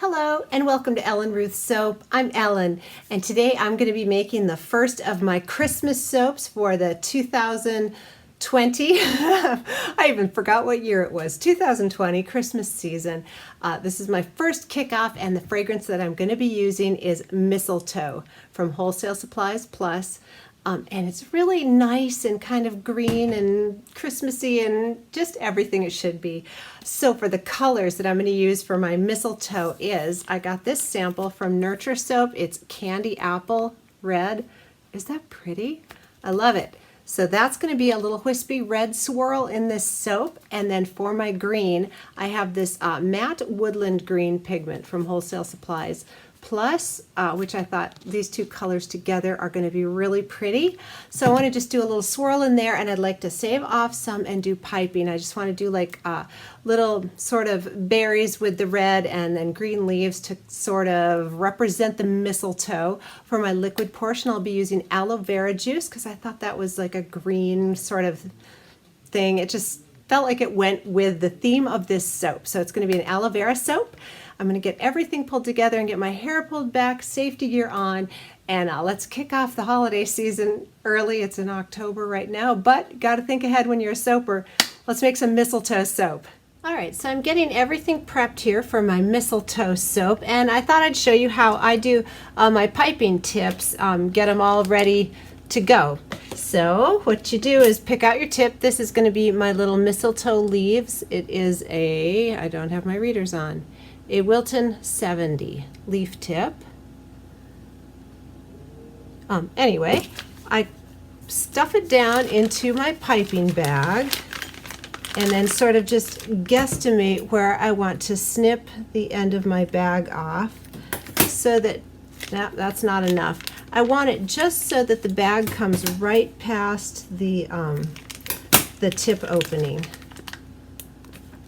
Hello and welcome to Ellen Ruth Soap. I'm Ellen and today I'm going to be making the first of my Christmas soaps for the 2020, I even forgot what year it was, 2020 Christmas season. This is my first kickoff and the fragrance that I'm going to be using is Mistletoe from Wholesale Supplies Plus. And it's really nice and kind of green and Christmassy and just everything it should be. So for the colors that I'm going to use for my mistletoe is, I got this sample from Nurture Soap. It's Candy Apple Red. Is that pretty? I love it. So that's going to be a little wispy red swirl in this soap. And then for my green, I have this matte woodland green pigment from Wholesale Supplies Plus, which I thought these two colors together are going to be really pretty. So I want to just do a little swirl in there, and I'd like to save off some and do piping. I just want to do like little sort of berries with the red and then green leaves to sort of represent the mistletoe. For my liquid portion, I'll be using aloe vera juice because I thought that was like a green sort of thing. It just felt like it went with the theme of this soap. So it's going to be an aloe vera soap. I'm going to get everything pulled together and get my hair pulled back, safety gear on, and let's kick off the holiday season early. It's in October right now, but got to think ahead when you're a soaper. Let's make some mistletoe soap. All right, so I'm getting everything prepped here for my mistletoe soap, and I thought I'd show you how I do my piping tips, get them all ready to go. So what you do is pick out your tip. This is going to be my little mistletoe leaves. It is a, I don't have my readers on, a Wilton 70 leaf tip. Anyway, I stuff it down into my piping bag and then sort of just guesstimate where I want to snip the end of my bag off so that, that's not enough. I want it just so that the bag comes right past the tip opening.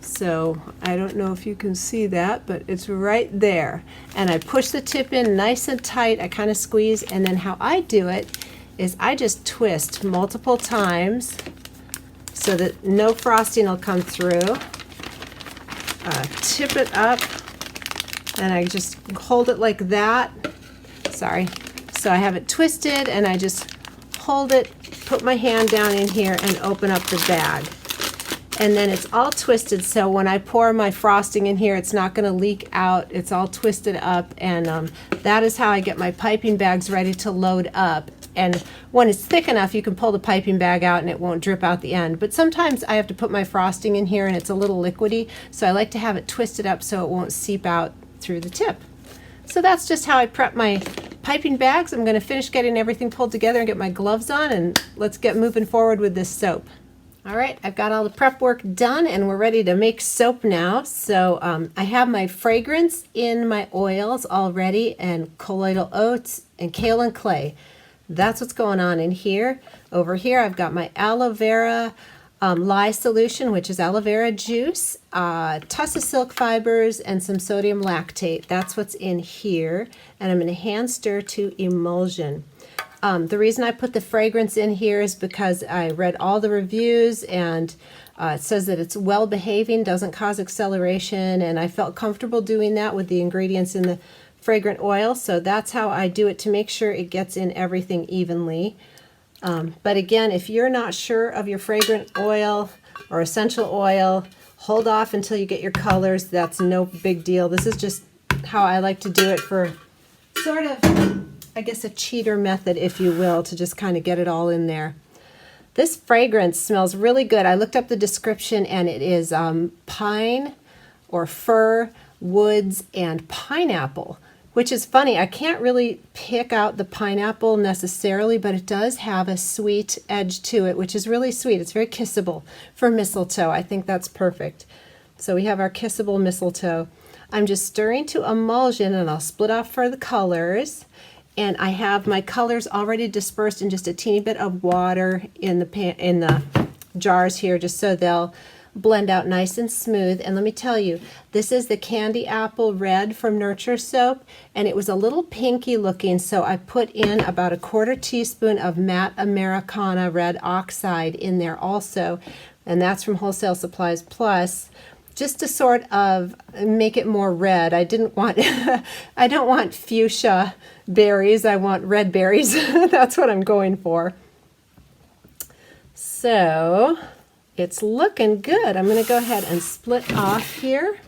So I don't know if you can see that, but it's right there. And I push the tip in nice and tight. I kind of squeeze, and then how I do it is I just twist multiple times so that no frosting will come through. Tip it up, and I just hold it like that. Sorry. So I have it twisted, and I just hold it, put my hand down in here, and open up the bag. And then it's all twisted, so when I pour my frosting in here, it's not going to leak out. It's all twisted up, and that is how I get my piping bags ready to load up. And when it's thick enough, you can pull the piping bag out and it won't drip out the end. But sometimes I have to put my frosting in here and it's a little liquidy, so I like to have it twisted up so it won't seep out through the tip. So that's just how I prep my piping bags. I'm going to finish getting everything pulled together and get my gloves on, and let's get moving forward with this soap. All right, I've got all the prep work done and we're ready to make soap now. So I have my fragrance in my oils already, and colloidal oats and kale and clay. That's what's going on in here. Over here I've got my aloe vera lye solution, which is aloe vera juice, tuss of silk fibers, and some sodium lactate. That's what's in here. And I'm going to hand stir to emulsion. The reason I put the fragrance in here is because I read all the reviews, and it says that it's well behaving, doesn't cause acceleration, and I felt comfortable doing that with the ingredients in the fragrant oil. So that's how I do it, to make sure it gets in everything evenly. But again, if you're not sure of your fragrant oil or essential oil, hold off until you get your colors. That's no big deal. This is just how I like to do it, for sort of, I guess, a cheater method, if you will, to just kind of get it all in there. This fragrance smells really good. I looked up the description, and it is pine or fir, woods, and pineapple, which is funny. I can't really pick out the pineapple necessarily, but it does have a sweet edge to it, which is really sweet. It's very kissable for mistletoe. I think that's perfect. So we have our kissable mistletoe. I'm just stirring to emulsion, and I'll split off for the colors. And I have my colors already dispersed in just a teeny bit of water in the jars here, just so they'll blend out nice and smooth. And let me tell you, this is the Candy Apple Red from Nurture Soap, and it was a little pinky looking, so I put in about a 1/4 teaspoon of matte Americana red oxide in there also, and that's from Wholesale Supplies Plus. just to sort of make it more red. I didn't want, I don't want fuchsia berries, I want red berries. That's what I'm going for. So it's looking good. I'm going to go ahead and split off here.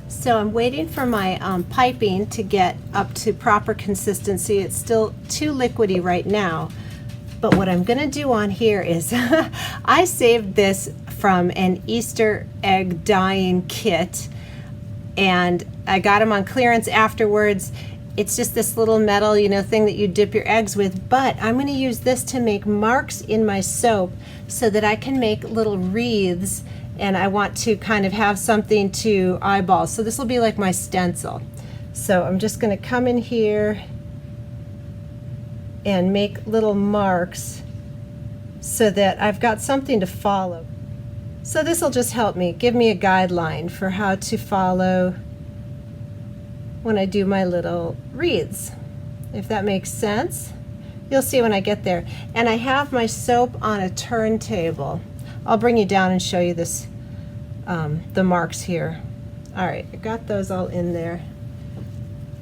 So I'm waiting for my piping to get up to proper consistency. It's still too liquidy right now. But what I'm going to do on here is I saved this from an Easter egg dyeing kit, and I got them on clearance afterwards. It's just this little metal, you know, thing that you dip your eggs with, but I'm going to use this to make marks in my soap so that I can make little wreaths, and I want to kind of have something to eyeball. So this will be like my stencil. So I'm just going to come in here and make little marks so that I've got something to follow. So this will just help me, give me a guideline for how to follow when I do my little wreaths, if that makes sense. You'll see when I get there. And I have my soap on a turntable. I'll bring you down and show you this, the marks here. All right, I got those all in there.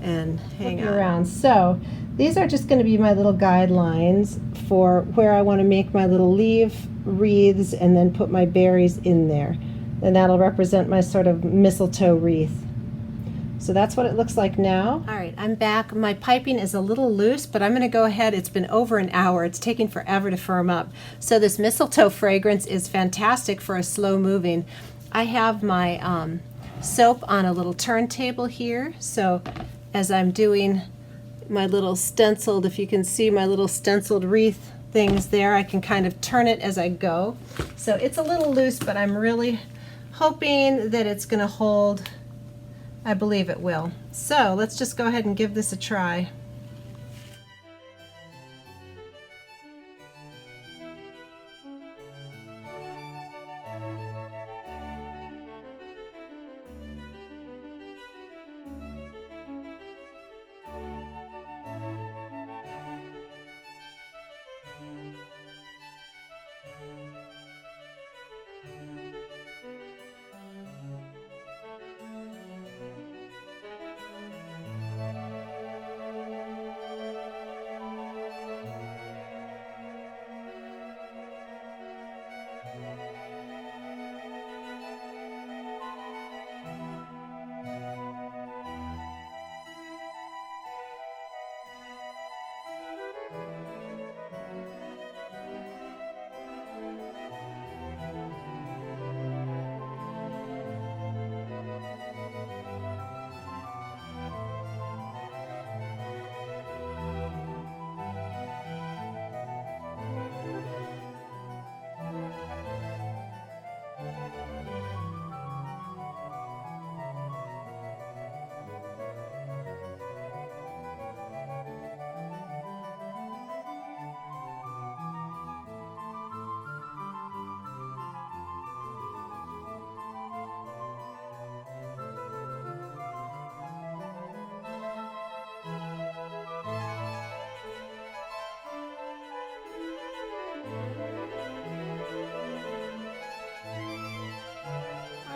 And hang on around. So these are just going to be my little guidelines for where I want to make my little leaf wreaths and then put my berries in there. And that'll represent my sort of mistletoe wreath. So that's what it looks like now. All right, I'm back. My piping is a little loose, but I'm going to go ahead. It's been over an hour. It's taking forever to firm up. So this mistletoe fragrance is fantastic for a slow moving. I have my soap on a little turntable here. So as I'm doing my little stenciled, if you can see my little stenciled wreath things there, I can kind of turn it as I go. So it's a little loose, but I'm really hoping that it's going to hold. I believe it will. So let's just go ahead and give this a try.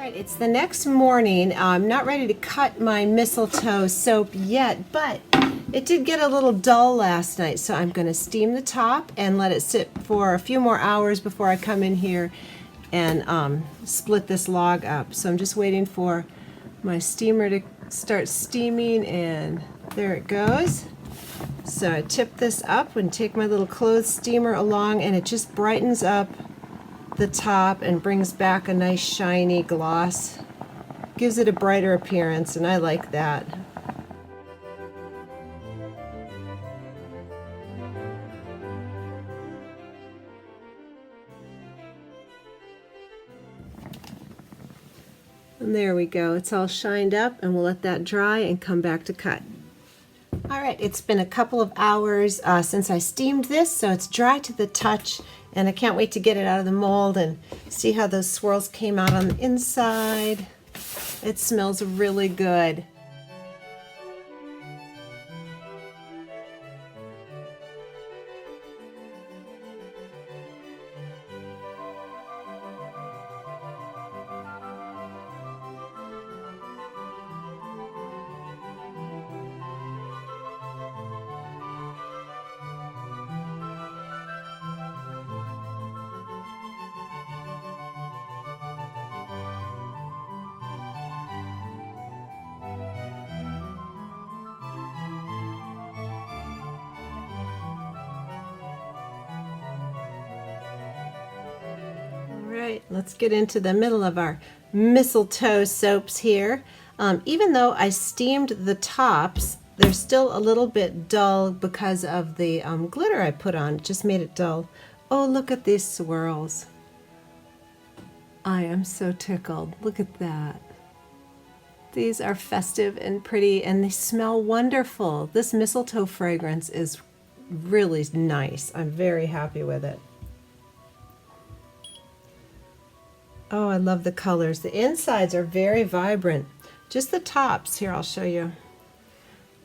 Alright, it's the next morning. I'm not ready to cut my mistletoe soap yet, but it did get a little dull last night, so I'm going to steam the top and let it sit for a few more hours before I come in here and split this log up. So I'm just waiting for my steamer to start steaming, and there it goes. So I tip this up and take my little clothes steamer along, and it just brightens up the top and brings back a nice shiny gloss. Gives it a brighter appearance, and I like that. And there we go. It's all shined up, and we'll let that dry and come back to cut. Alright, it's been a couple of hours since I steamed this, so it's dry to the touch, and I can't wait to get it out of the mold and see how those swirls came out on the inside. It smells really good. Alright, let's get into the middle of our mistletoe soaps here. Even though I steamed the tops, they're still a little bit dull because of the glitter I put on. It just made it dull. Oh, look at these swirls. I am so tickled. Look at that. These are festive and pretty, and they smell wonderful. This mistletoe fragrance is really nice. I'm very happy with it. Oh, I love the colors. The insides are very vibrant. Just the tops. Here, I'll show you.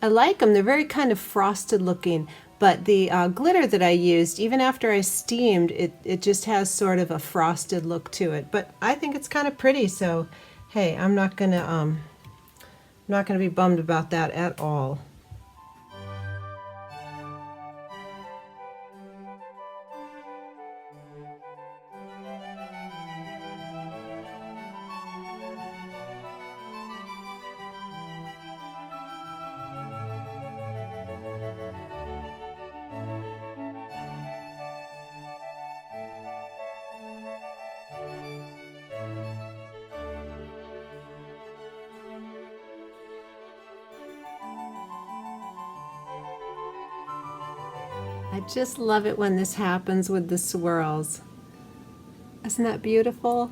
I like them. They're very kind of frosted looking, but the glitter that I used, even after I steamed, it just has sort of a frosted look to it. But I think it's kind of pretty, so hey, I'm not gonna be bummed about that at all. I just love it when this happens with the swirls. Isn't that beautiful?